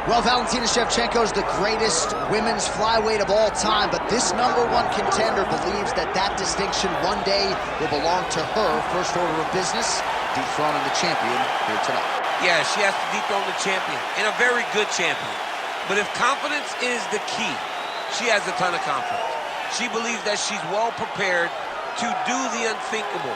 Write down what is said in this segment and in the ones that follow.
Well, Valentina Shevchenko is the greatest women's flyweight of all time, but this #1 contender believes that that distinction one day will belong to her. First order of business, dethroning the champion here tonight. Yeah, she has to dethrone the champion, and a very good champion. But if confidence is the key, she has a ton of confidence. She believes that she's well prepared to do the unthinkable.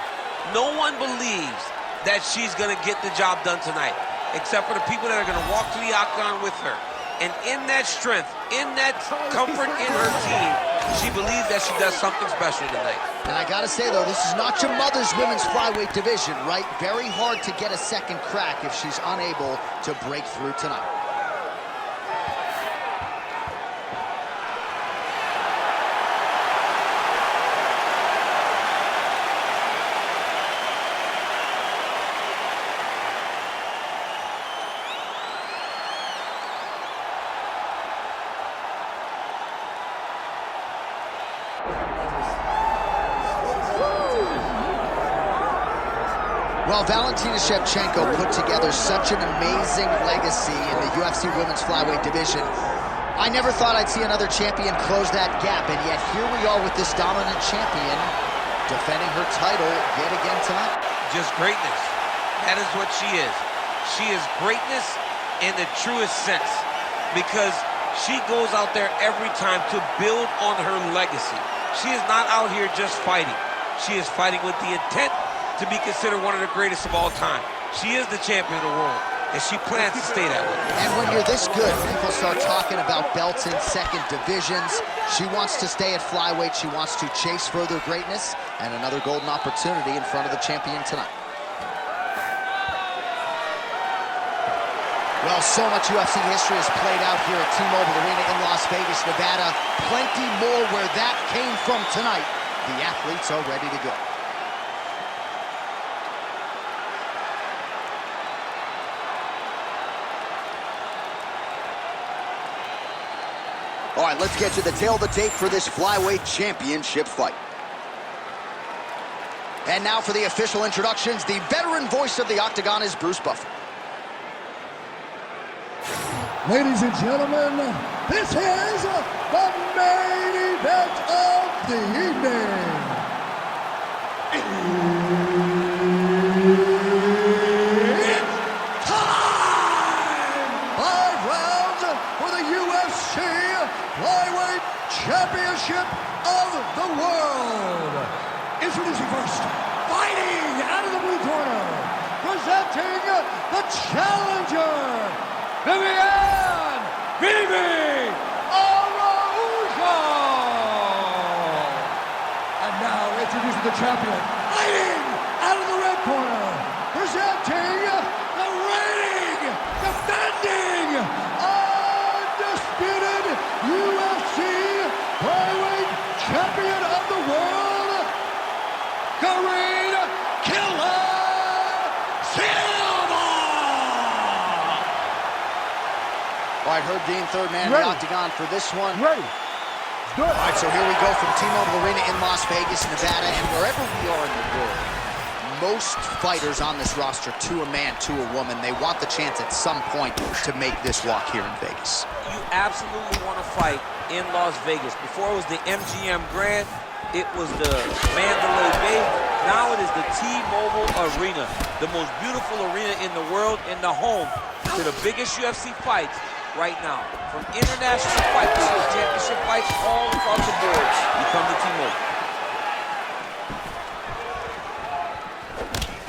No one believes that she's going to get the job done tonight, except for the people that are going to walk to the octagon with her. And in that strength, in that comfort in her team, she believes that she does something special tonight. And I gotta say, though, this is not your mother's women's flyweight division, right? Very hard to get a second crack if she's unable to break through tonight. Well, Valentina Shevchenko put together such an amazing legacy in the UFC women's flyweight division. I never thought I'd see another champion close that gap, and yet here we are with this dominant champion defending her title yet again tonight. Just greatness. That is what she is. She is greatness in the truest sense, because she goes out there every time to build on her legacy. She is not out here just fighting. She is fighting with the intent to be considered one of the greatest of all time. She is the champion of the world, and she plans to stay that way. And when you're this good, people start talking about belts in second divisions. She wants to stay at flyweight. She wants to chase further greatness, and another golden opportunity in front of the champion tonight. Well, so much UFC history has played out here at T-Mobile Arena in Las Vegas, Nevada. Plenty more where that came from tonight. The athletes are ready to go. All right, let's get to the tail of the tape for this flyweight championship fight. And now for the official introductions, the veteran voice of the octagon is Bruce Buffer. Ladies and gentlemen, this is the main event of the evening. It's time! 5 rounds for the UFC Flyweight Championship of the World. Introducing first, fighting out of the blue corner, presenting the challenger, Viviane Araujo. And now introducing the champion, fighting out of the red corner, presenting the reigning, defending, undisputed UFC flyweight champion of the world, Karine Silva. All right, Herb Dean, third man in the octagon for this one. Ready. Good. All right, so here we go from T-Mobile Arena in Las Vegas, Nevada, and wherever we are in the world, most fighters on this roster, to a man, to a woman, they want the chance at some point to make this walk here in Vegas. You absolutely want to fight in Las Vegas. Before it was the MGM Grand, it was the Mandalay Bay. Now it is the T-Mobile Arena, the most beautiful arena in the world, and the home to the biggest UFC fights right now. From international fights to championship fights all across the board, you come to T-Mobile.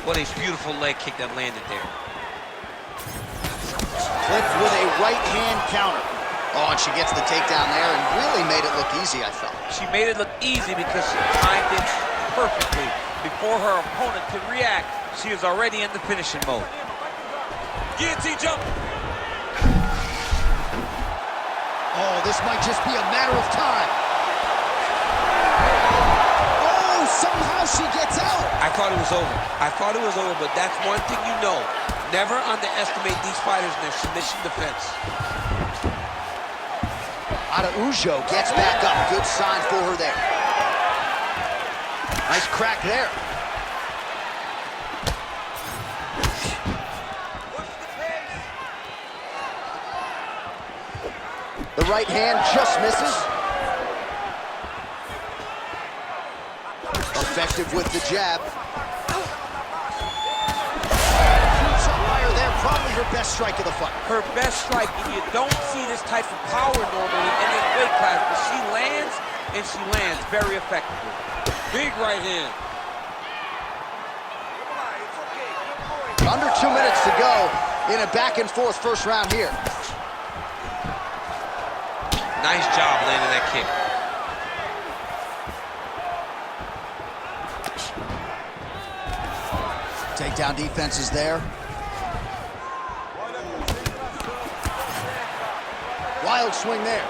What a beautiful leg kick that landed there. Clipped with a right-hand counter. Oh, and she gets the takedown there and really made it look easy, I felt. She made it look easy because she timed it perfectly. Before her opponent could react, she was already in the finishing mode. Guillotine jump. Oh, this might just be a matter of time. Oh, somehow she gets out. I thought it was over. I thought it was over, but that's one thing you know. Never underestimate these fighters in their submission defense. Araujo gets back up. Good sign for her there. Nice crack there. The right hand just misses. Effective with the jab. There, probably her best strike of the fight. Her best strike, and you don't see this type of power normally in this weight class, but she lands, and she lands very effectively. Big right hand. Under 2 minutes to go in a back-and-forth first round here. Nice job landing that kick. Takedown defense is there. Wild swing there.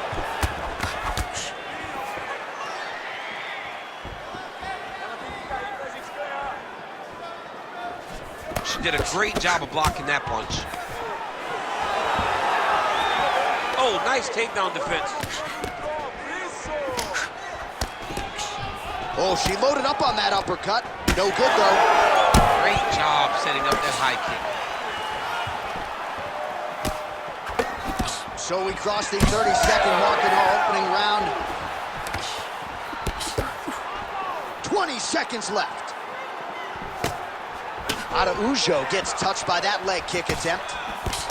She did a great job of blocking that punch. Oh, nice takedown defense. Oh, she loaded up on that uppercut. No good, though. Great job setting up that high kick. So we cross the 30-second mark in our opening round. 20 seconds left. Araujo gets touched by that leg kick attempt.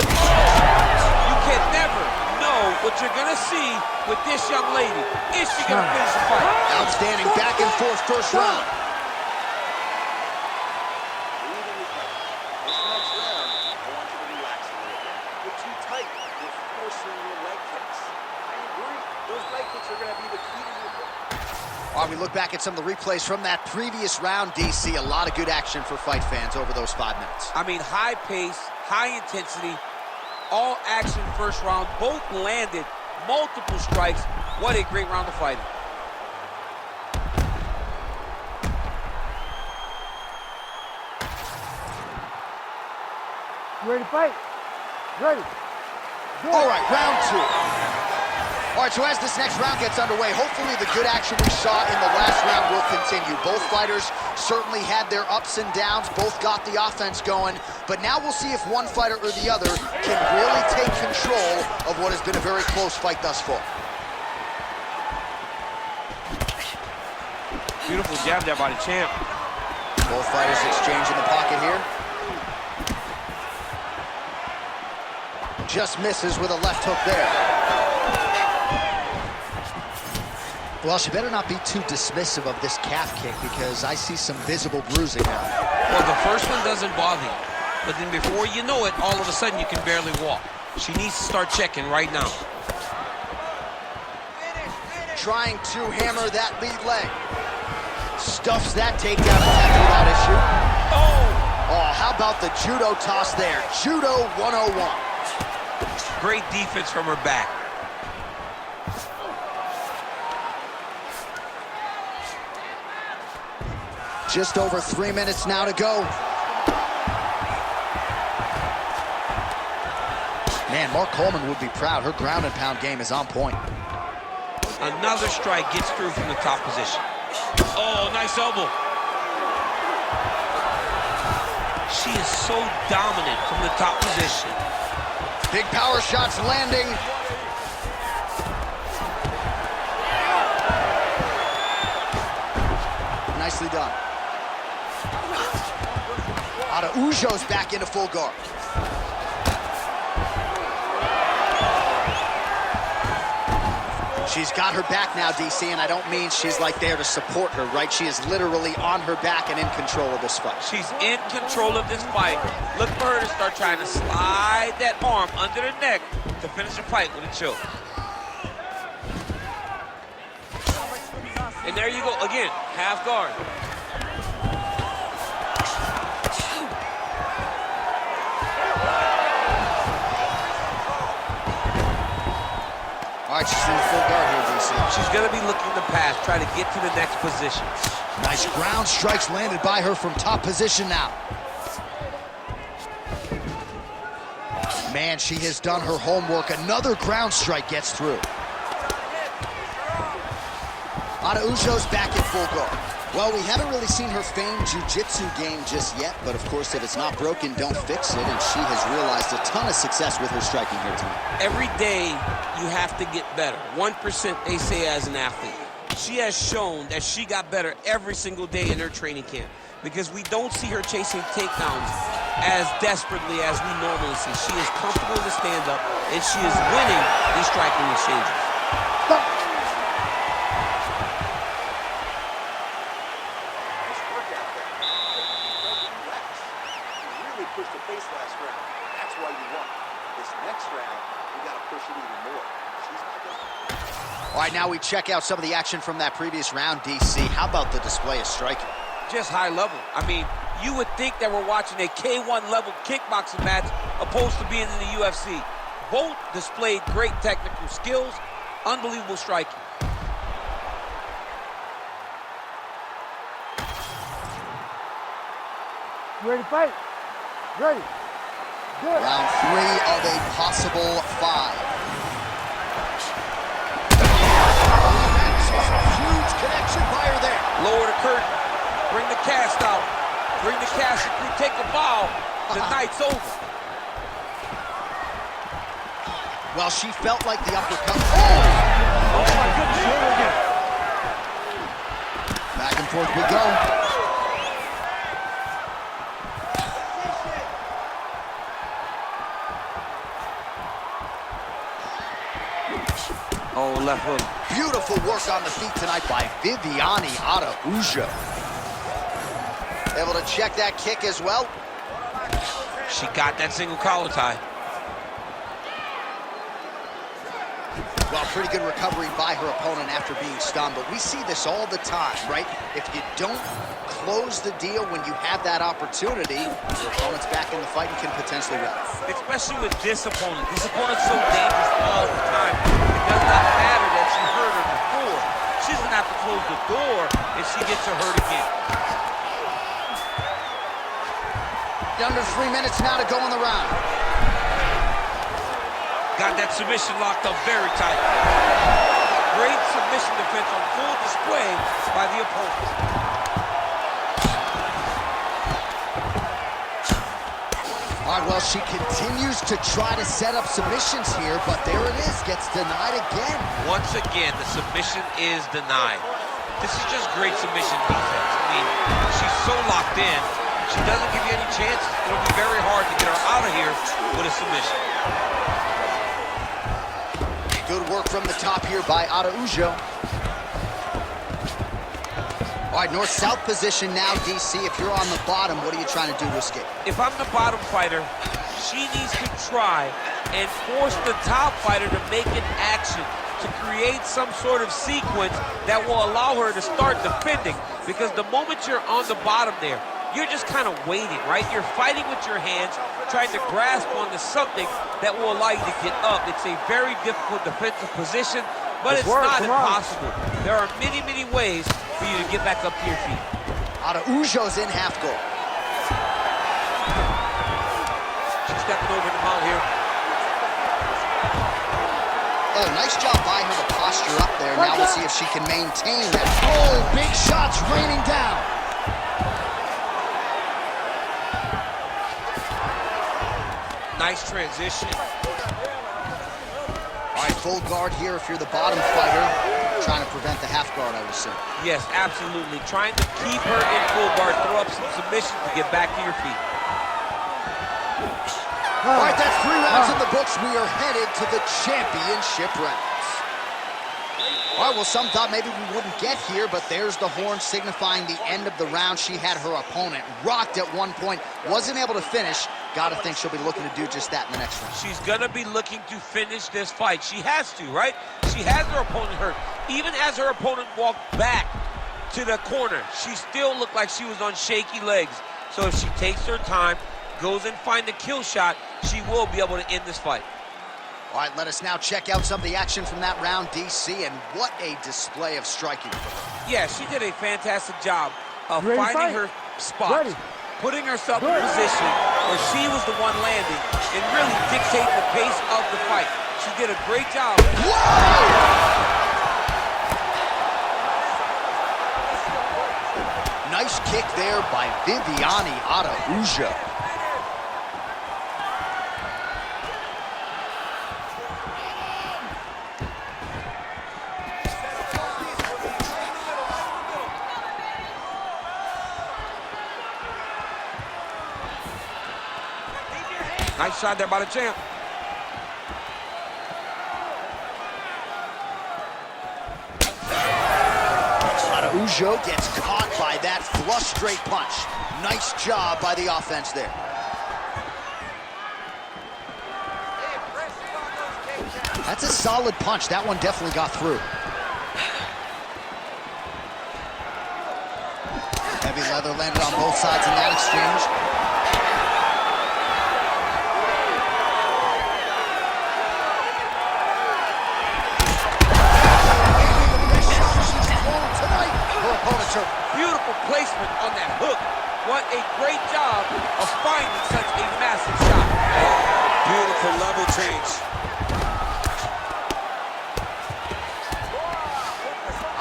You can never know what you're gonna see with this young lady. Is she gonna finish the fight? Outstanding back and forth first round. This next round, I want you to relax a little bit. You're too tight. You're forcing your leg kicks. I agree. Those leg kicks are gonna be the key to your fight. While we look back at some of the replays from that previous round, DC, a lot of good action for fight fans over those 5 minutes. I mean, high pace, high intensity, all action first round. Both landed multiple strikes. What a great round of fighting. You ready to fight? Ready. Go. All right, round 2. All right, so as this next round gets underway, hopefully the good action we saw in the last round will continue. Both fighters certainly had their ups and downs, both got the offense going, but now we'll see if one fighter or the other can really take control of what has been a very close fight thus far. Beautiful jab there by the champ. Both fighters exchange in the pocket here. Just misses with a left hook there. Well, she better not be too dismissive of this calf kick because I see some visible bruising now. Well, the first one doesn't bother you, but then before you know it, all of a sudden you can barely walk. She needs to start checking right now. Trying to hammer that lead leg. Stuffs that takedown attempt without issue. Oh, how about the judo toss there? Judo 101. Great defense from her back. Just over 3 minutes now to go. Man, Mark Coleman would be proud. Her ground and pound game is on point. Another strike gets through from the top position. Oh, nice elbow. She is so dominant from the top position. Big power shots landing. Nicely done. Araujo's back into full guard. She's got her back now, DC, and I don't mean she's like there to support her, right? She is literally on her back and in control of this fight. She's in control of this fight. Look for her to start trying to slide that arm under the neck to finish the fight with a choke. And there you go, again, half guard. All right, she's in full guard here, DC. She's gonna be looking to pass, try to get to the next position. Nice ground strikes landed by her from top position now. Man, she has done her homework. Another ground strike gets through. Araujo's back in full guard. Well, we haven't really seen her famed jiu-jitsu game just yet, but of course, if it's not broken, don't fix it, and she has realized a ton of success with her striking here tonight. Every day, you have to get better. 1%, they say, as an athlete. She has shown that she got better every single day in her training camp, because we don't see her chasing takedowns as desperately as we normally see. She is comfortable in the stand-up, and she is winning these striking exchanges. Stop. Nice workout there. Relax. You really pushed the pace last round. That's why you won. This next round, we got to push it even more. She's not done. All right, now we check out some of the action from that previous round, DC. How about the display of striking? Just high level. I mean, you would think that we're watching a K1 level kickboxing match opposed to being in the UFC. Both displayed great technical skills, unbelievable striking. You ready to fight? Ready. Good. Round 3 of a possible 5. Huge connection by her there. Lower the curtain. Bring the cast out. Bring the cast through. Take a bow. The night's over. Well, she felt like the uppercut. Oh my goodness. Back and forth we go. Oh, left hook. Beautiful work on the feet tonight by Viviane Araujo. Able to check that kick as well. She got that single collar tie. Well, pretty good recovery by her opponent after being stunned, but we see this all the time, right? If you don't close the deal when you have that opportunity, your opponent's back in the fight and can potentially win. Especially with this opponent. This opponent's so dangerous all the time. It does not matter that she hurt her before. She's gonna have to close the door if she gets her hurt again. Under 3 minutes now to go in the round. Got that submission locked up very tight. Great submission defense on full display by the opponent. All right, well, she continues to try to set up submissions here, but there it is, gets denied again. Once again, the submission is denied. This is just great submission defense. I mean, she's so locked in, she doesn't give you any chances. It'll be very hard to get her out of here with a submission. Good work from the top here by Araujo. All right, north-south position now, DC. If you're on the bottom, what are you trying to do to escape? If I'm the bottom fighter, she needs to try and force the top fighter to make an action, to create some sort of sequence that will allow her to start defending. Because the moment you're on the bottom there, you're just kind of waiting, right? You're fighting with your hands, trying to grasp onto something that will allow you to get up. It's a very difficult defensive position, but it's not impossible. There are many, many ways for you to get back up to your feet. Araujo's in half guard. She's stepping over the mount here. Oh, nice job by her to posture up there. Now we'll see if she can maintain that. Oh, big shots raining down. Nice transition. All right, full guard here if you're the bottom fighter. Trying to prevent the half guard, I would say. Yes, absolutely. Trying to keep her in full guard, throw up some submissions to get back to your feet. All right, that's 3 rounds in the books. We are headed to the championship rounds. All right, well, some thought maybe we wouldn't get here, but there's the horn signifying the end of the round. She had her opponent rocked at one point, wasn't able to finish. Gotta think she'll be looking to do just that in the next round. She's gonna be looking to finish this fight. She has to, right? She has her opponent hurt. Even as her opponent walked back to the corner, she still looked like she was on shaky legs. So if she takes her time, goes and finds the kill shot, she will be able to end this fight. All right, let us now check out some of the action from that round, DC, and what a display of striking for her. Yeah, she did a fantastic job of Ready to finding fight? her spots, Ready. putting herself in a position where she was the one landing and really dictating the pace of the fight. She did a great job. Whoa! Finish kick there by Viviane Araujo. Nice shot there by the champ. Araujo gets caught by that flush straight punch. Nice job by the offense there. That's a solid punch. That one definitely got through. Heavy leather landed on both sides in that exchange. Beautiful placement on that hook. What a great job of finding such a massive shot. Beautiful level change.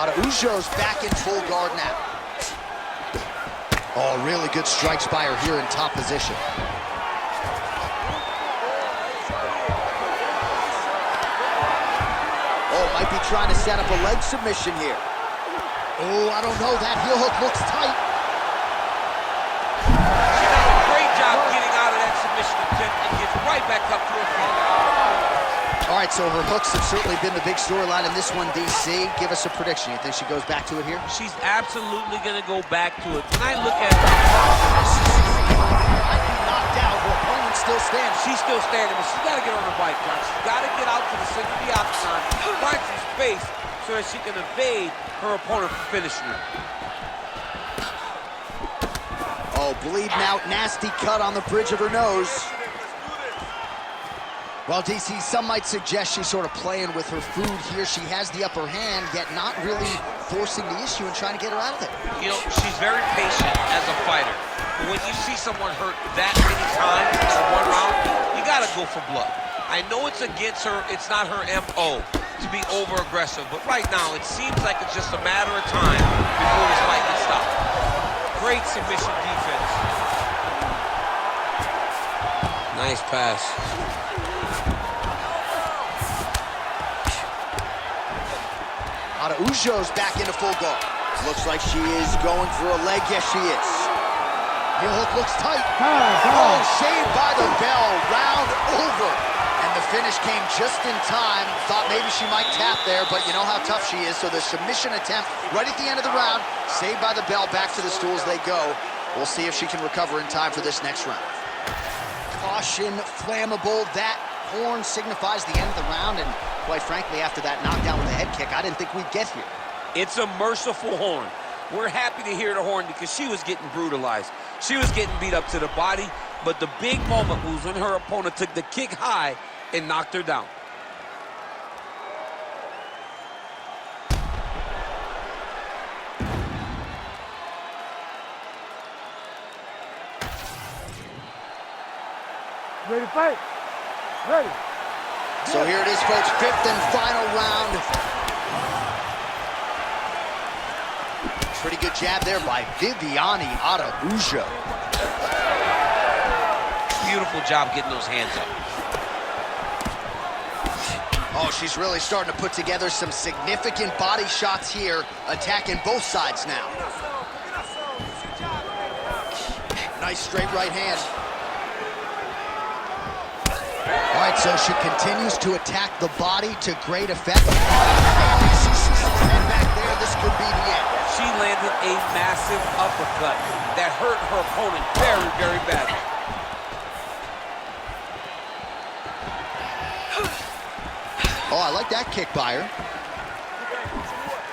Araujo's back in full guard now. Oh, really good strikes by her here in top position. Oh, might be trying to set up a leg submission here. Oh, I don't know. That heel hook looks tight. She does a great job getting out of that submission attempt and gets right back up to her feet. All right, so her hooks have certainly been the big storyline in this one, DC. Give us a prediction. You think she goes back to it here? She's absolutely going to go back to it. When I look at her, I'd be knocked out. Her opponent's still standing. she's still standing, but she's got to get on her bike, John. She's got to get out to the center of the octagon, find some space so that she can evade her opponent from finishing her. Oh, bleeding out, nasty cut on the bridge of her nose. Well, DC, some might suggest she's sort of playing with her food here. She has the upper hand, yet not really forcing the issue and trying to get her out of it. You know, she's very patient as a fighter. But when you see someone hurt that many times in one round, you got to go for blood. I know it's against her. It's not her MO to be over-aggressive. But right now, it seems like it's just a matter of time before this fight can stop. Great submission defense. Nice pass. Araujo's back into full guard. Looks like she is going for a leg. Yes, she is. Heel hook looks tight. Oh, shaved by the bell. Round over. And the finish came just in time. Thought maybe she might tap there, but you know how tough she is. So the submission attempt right at the end of the round. Saved by the bell. Back to the stools they go. We'll see if she can recover in time for this next round. Caution, flammable. That horn signifies the end of the round, and quite frankly, after that knockdown with the head kick, I didn't think we'd get here. It's a merciful horn. We're happy to hear the horn because she was getting brutalized. She was getting beat up to the body, but the big moment was when her opponent took the kick high and knocked her down. Ready to fight? Ready. So here it is, folks, fifth and final round. Pretty good jab there by Viviane Araujo. Beautiful job getting those hands up. Oh, she's really starting to put together some significant body shots here, attacking both sides now. Nice straight right hand. All right, so she continues to attack the body to great effect. And back there, this could be the end. She landed a massive uppercut that hurt her opponent very, very badly. Oh, I like that kick by her.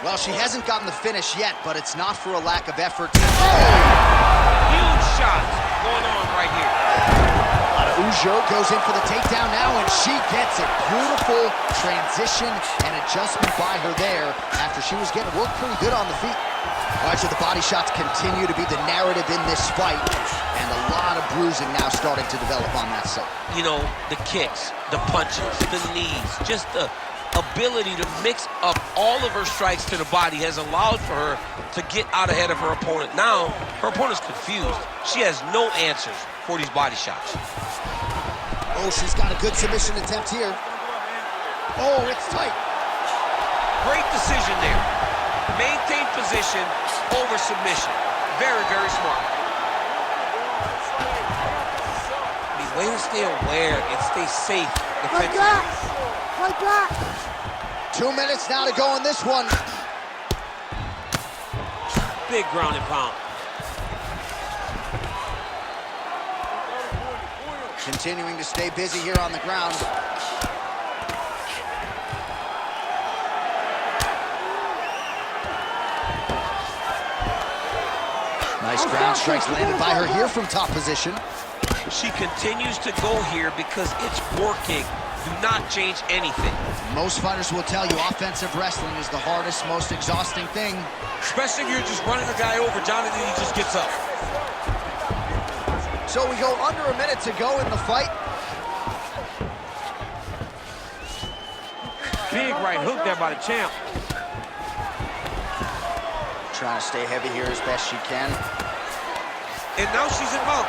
Well, she hasn't gotten the finish yet, but it's not for a lack of effort. Huge shots going on right here. Araujo goes in for the takedown now, and she gets it. Beautiful transition and adjustment by her there after she was getting worked pretty good on the feet. All right, so the body shots continue to be the narrative in this fight, and a lot of bruising now starting to develop on that side. You know, the kicks, the punches, the knees, just the ability to mix up all of her strikes to the body has allowed for her to get out ahead of her opponent. Now, her opponent's confused. She has no answers for these body shots. Oh, she's got a good submission attempt here. Oh, it's tight. Great decision there. Maintain position over submission. Very, very smart. I mean, way to stay aware and stay safe defensively. Like that. 2 minutes now to go in this one. Big ground and pound. Continuing to stay busy here on the ground. Nice ground strikes landed by her here from top position. She continues to go here because it's working. Do not change anything. Most fighters will tell you offensive wrestling is the hardest, most exhausting thing. Especially if you're just running a guy over, Jonathan, he just gets up. So we go under a minute to go in the fight. Big right hook there by the champ. Trying to stay heavy here as best she can. And now she's in mount.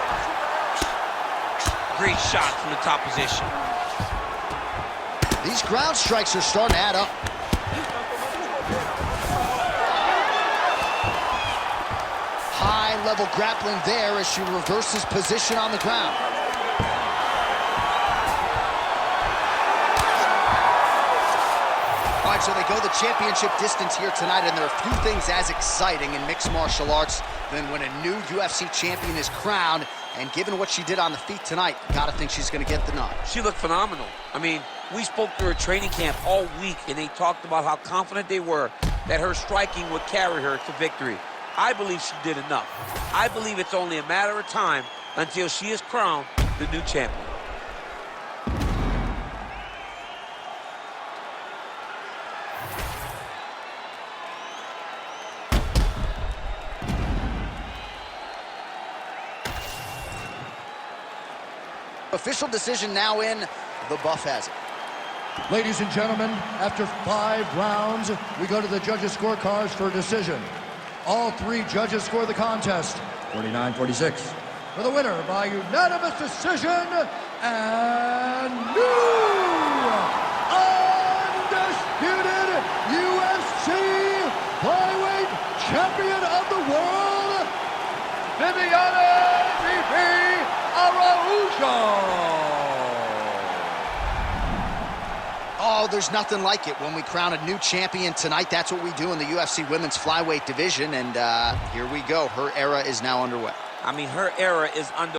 Great shot from the top position. These ground strikes are starting to add up. High-level grappling there as she reverses position on the ground. All right, so they go the championship distance here tonight, and there are few things as exciting in mixed martial arts than when a new UFC champion is crowned. And given what she did on the feet tonight, gotta think she's gonna get the nod. She looked phenomenal. I mean, we spoke to her training camp all week, and they talked about how confident they were that her striking would carry her to victory. I believe she did enough. I believe it's only a matter of time until she is crowned the new champion. Official decision now in. The buff has it. Ladies and gentlemen, after 5 rounds, we go to the judges' scorecards for a decision. All 3 judges score the contest 49-46. For the winner by unanimous decision, and new undisputed UFC flyweight champion of the world, Viviane Araujo. Oh, there's nothing like it when we crown a new champion tonight. That's what we do in the UFC women's flyweight division, and here we go. Her era is now underway. I mean, her era is underway.